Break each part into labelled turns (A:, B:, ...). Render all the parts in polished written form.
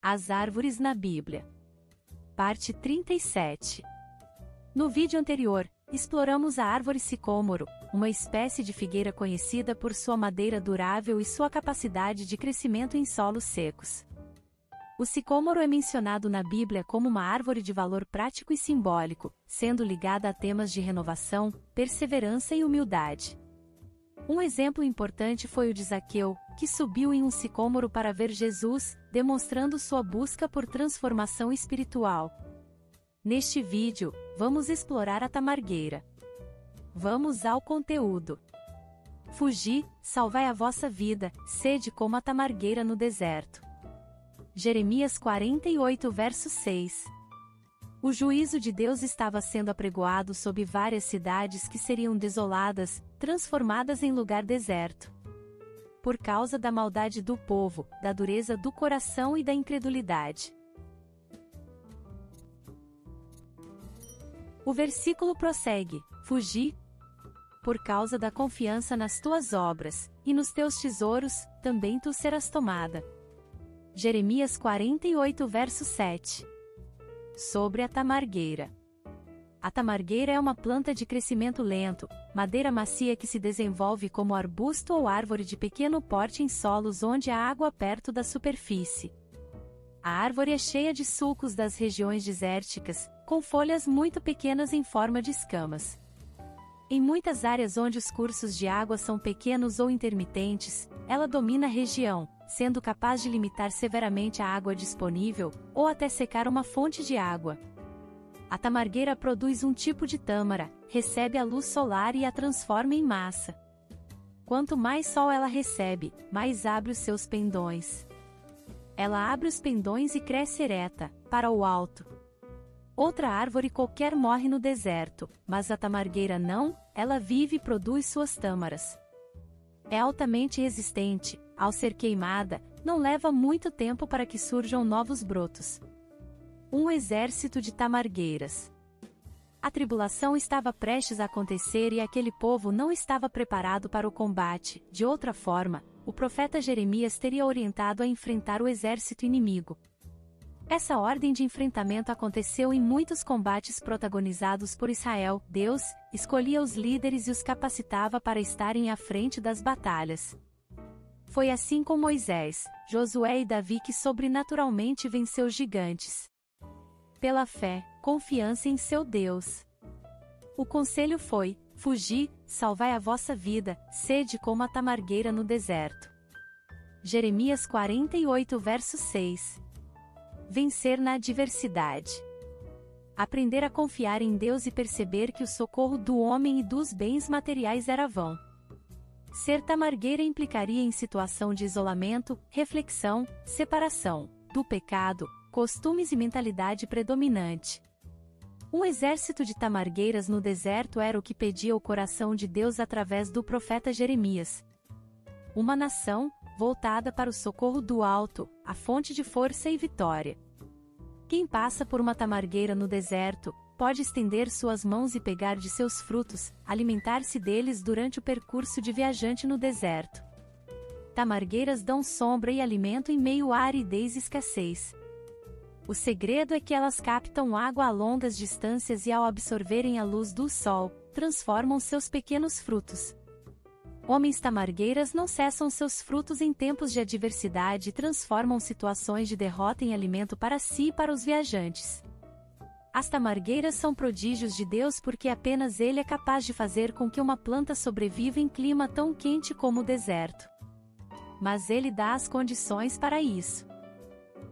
A: As árvores na Bíblia. Parte 37. No vídeo anterior, exploramos a árvore sicômoro, uma espécie de figueira conhecida por sua madeira durável e sua capacidade de crescimento em solos secos. O sicômoro é mencionado na Bíblia como uma árvore de valor prático e simbólico, sendo ligada a temas de renovação, perseverança e humildade. Um exemplo importante foi o de Zaqueu, que subiu em um sicômoro para ver Jesus, demonstrando sua busca por transformação espiritual. Neste vídeo, vamos explorar a tamargueira. Vamos ao conteúdo. Fugi, salvai a vossa vida, sede como a tamargueira no deserto. Jeremias 48 verso 6. O juízo de Deus estava sendo apregoado sobre várias cidades que seriam desoladas, transformadas em lugar deserto. Por causa da maldade do povo, da dureza do coração e da incredulidade. O versículo prossegue: Fugi, por causa da confiança nas tuas obras, e nos teus tesouros, também tu serás tomada. Jeremias 48 verso 7. Sobre a tamargueira. A tamargueira é uma planta de crescimento lento, madeira macia que se desenvolve como arbusto ou árvore de pequeno porte em solos onde há água perto da superfície. A árvore é cheia de sulcos das regiões desérticas, com folhas muito pequenas em forma de escamas. Em muitas áreas onde os cursos de água são pequenos ou intermitentes, ela domina a região, sendo capaz de limitar severamente a água disponível, ou até secar uma fonte de água. A tamargueira produz um tipo de tâmara, recebe a luz solar e a transforma em massa. Quanto mais sol ela recebe, mais abre os seus pendões. Ela abre os pendões e cresce ereta, para o alto. Outra árvore qualquer morre no deserto, mas a tamargueira não, ela vive e produz suas tâmaras. É altamente resistente, ao ser queimada, não leva muito tempo para que surjam novos brotos. Um exército de tamargueiras. A tribulação estava prestes a acontecer e aquele povo não estava preparado para o combate. De outra forma, o profeta Jeremias teria orientado a enfrentar o exército inimigo. Essa ordem de enfrentamento aconteceu em muitos combates protagonizados por Israel. Deus escolhia os líderes e os capacitava para estarem à frente das batalhas. Foi assim com Moisés, Josué e Davi que sobrenaturalmente venceu os gigantes. Pela fé, confiança em seu Deus. O conselho foi: fugi, salvai a vossa vida, sede como a tamargueira no deserto. Jeremias 48 verso 6. Vencer na adversidade. Aprender a confiar em Deus e perceber que o socorro do homem e dos bens materiais era vão. Ser tamargueira implicaria em situação de isolamento, reflexão, separação, do pecado, costumes e mentalidade predominante. Um exército de tamargueiras no deserto era o que pedia o coração de Deus através do profeta Jeremias. Uma nação, voltada para o socorro do alto, a fonte de força e vitória. Quem passa por uma tamargueira no deserto, pode estender suas mãos e pegar de seus frutos, alimentar-se deles durante o percurso de viajante no deserto. Tamargueiras dão sombra e alimento em meio à aridez e escassez. O segredo é que elas captam água a longas distâncias e ao absorverem a luz do sol, transformam seus pequenos frutos. Homens tamargueiras não cessam seus frutos em tempos de adversidade e transformam situações de derrota em alimento para si e para os viajantes. As tamargueiras são prodígios de Deus porque apenas Ele é capaz de fazer com que uma planta sobreviva em clima tão quente como o deserto. Mas Ele dá as condições para isso.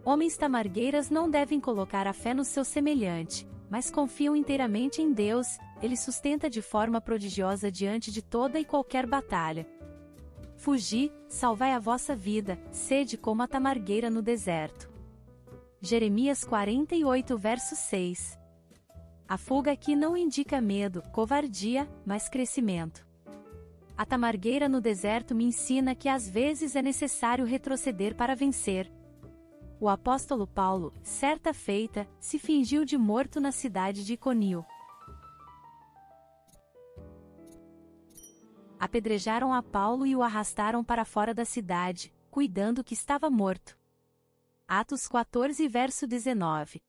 A: Homens tamargueiras não devem colocar a fé no seu semelhante, mas confiam inteiramente em Deus. Ele sustenta de forma prodigiosa diante de toda e qualquer batalha. Fugi, salvai a vossa vida, sede como a tamargueira no deserto. Jeremias 48 verso 6. A fuga aqui não indica medo, covardia, mas crescimento. A tamargueira no deserto me ensina que às vezes é necessário retroceder para vencer. O apóstolo Paulo, certa feita, se fingiu de morto na cidade de Iconio. Apedrejaram a Paulo e o arrastaram para fora da cidade, cuidando que estava morto. Atos 14 verso 19.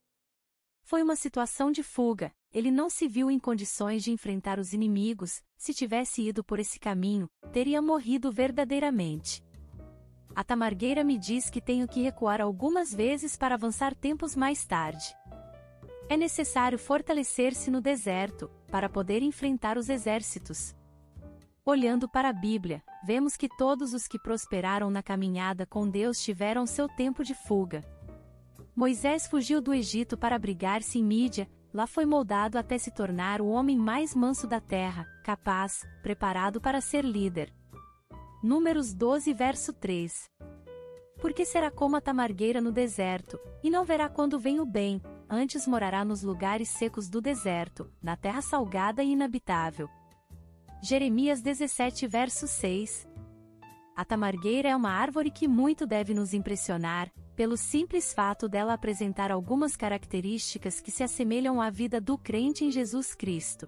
A: Foi uma situação de fuga, ele não se viu em condições de enfrentar os inimigos, se tivesse ido por esse caminho, teria morrido verdadeiramente. A tamargueira me diz que tenho que recuar algumas vezes para avançar tempos mais tarde. É necessário fortalecer-se no deserto, para poder enfrentar os exércitos. Olhando para a Bíblia, vemos que todos os que prosperaram na caminhada com Deus tiveram seu tempo de fuga. Moisés fugiu do Egito para abrigar-se em Mídia, lá foi moldado até se tornar o homem mais manso da terra, capaz, preparado para ser líder. Números 12 verso 3. Porque será como a tamargueira no deserto, e não verá quando vem o bem, antes morará nos lugares secos do deserto, na terra salgada e inabitável. Jeremias 17 verso 6. A tamargueira é uma árvore que muito deve nos impressionar, pelo simples fato dela apresentar algumas características que se assemelham à vida do crente em Jesus Cristo.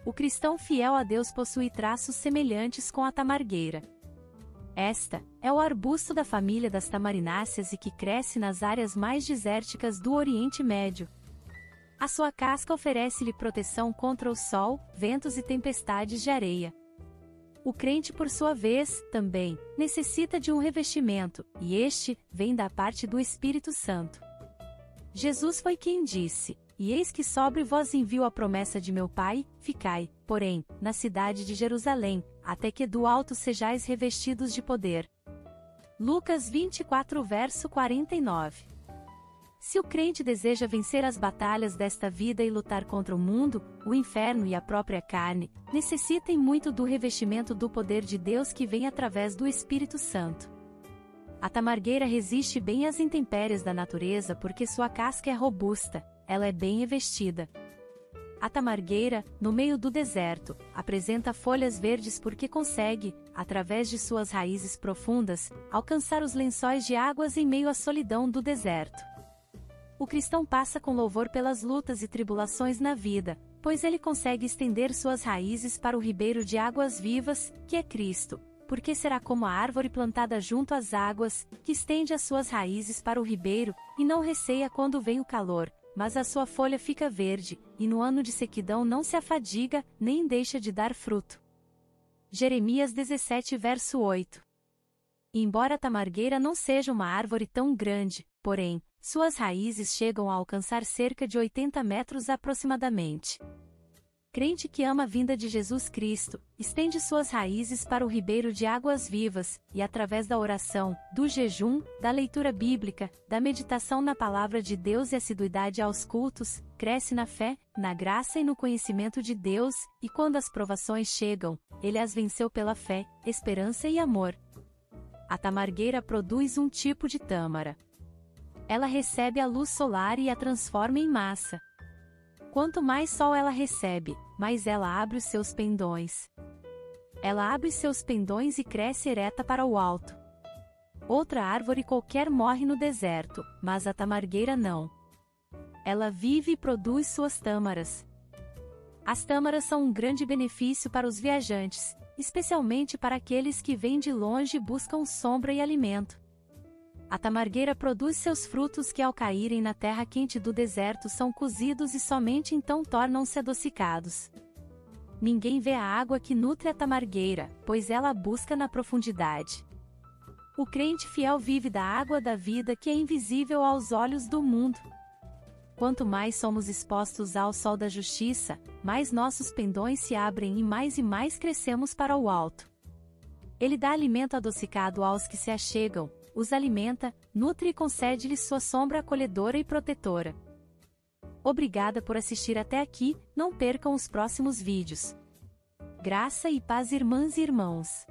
A: O cristão fiel a Deus possui traços semelhantes com a tamargueira. Esta é o arbusto da família das tamarináceas e que cresce nas áreas mais desérticas do Oriente Médio. A sua casca oferece-lhe proteção contra o sol, ventos e tempestades de areia. O crente, por sua vez, também, necessita de um revestimento, e este vem da parte do Espírito Santo. Jesus foi quem disse: "E eis que sobre vós envio a promessa de meu Pai, ficai, porém, na cidade de Jerusalém, até que do alto sejais revestidos de poder." Lucas 24 verso 49. Se o crente deseja vencer as batalhas desta vida e lutar contra o mundo, o inferno e a própria carne, necessitem muito do revestimento do poder de Deus que vem através do Espírito Santo. A tamargueira resiste bem às intempéries da natureza porque sua casca é robusta, ela é bem revestida. A tamargueira, no meio do deserto, apresenta folhas verdes porque consegue, através de suas raízes profundas, alcançar os lençóis de águas em meio à solidão do deserto. O cristão passa com louvor pelas lutas e tribulações na vida, pois ele consegue estender suas raízes para o ribeiro de águas vivas, que é Cristo, porque será como a árvore plantada junto às águas, que estende as suas raízes para o ribeiro, e não receia quando vem o calor, mas a sua folha fica verde, e no ano de sequidão não se afadiga, nem deixa de dar fruto. Jeremias 17 verso 8. Embora a tamargueira não seja uma árvore tão grande, porém, suas raízes chegam a alcançar cerca de 80 metros aproximadamente. Crente que ama a vinda de Jesus Cristo, estende suas raízes para o ribeiro de águas vivas, e através da oração, do jejum, da leitura bíblica, da meditação na palavra de Deus e assiduidade aos cultos, cresce na fé, na graça e no conhecimento de Deus, e quando as provações chegam, ele as venceu pela fé, esperança e amor. A tamargueira produz um tipo de tâmara. Ela recebe a luz solar e a transforma em massa. Quanto mais sol ela recebe, mais ela abre os seus pendões. Ela abre seus pendões e cresce ereta para o alto. Outra árvore qualquer morre no deserto, mas a tamargueira não. Ela vive e produz suas tâmaras. As tâmaras são um grande benefício para os viajantes, especialmente para aqueles que vêm de longe e buscam sombra e alimento. A tamargueira produz seus frutos que ao caírem na terra quente do deserto são cozidos e somente então tornam-se adocicados. Ninguém vê a água que nutre a tamargueira, pois ela a busca na profundidade. O crente fiel vive da água da vida que é invisível aos olhos do mundo. Quanto mais somos expostos ao sol da justiça, mais nossos pendões se abrem e mais crescemos para o alto. Ele dá alimento adocicado aos que se achegam, os alimenta, nutre e concede-lhes sua sombra acolhedora e protetora. Obrigada por assistir até aqui, não percam os próximos vídeos. Graça e paz, irmãs e irmãos.